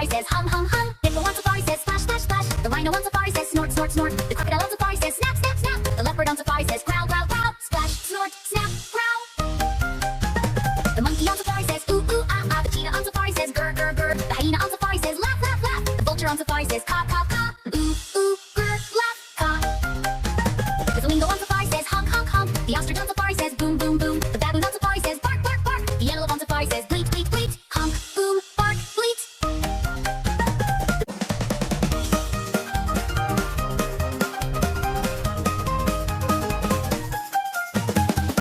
safari says hum hum hum. Hippo on safari says splash splash splash. The rhino on safari says snort snort snort. The crocodile on safari says snap snap snap. The leopard on safari says growl growl growl. Splash snort snap growl. The monkey on safari says ooh ooh ah ah. The cheetah on safari says grr grr grr. The hyena on safari says laugh laugh laugh. The vulture on safari says caw caw.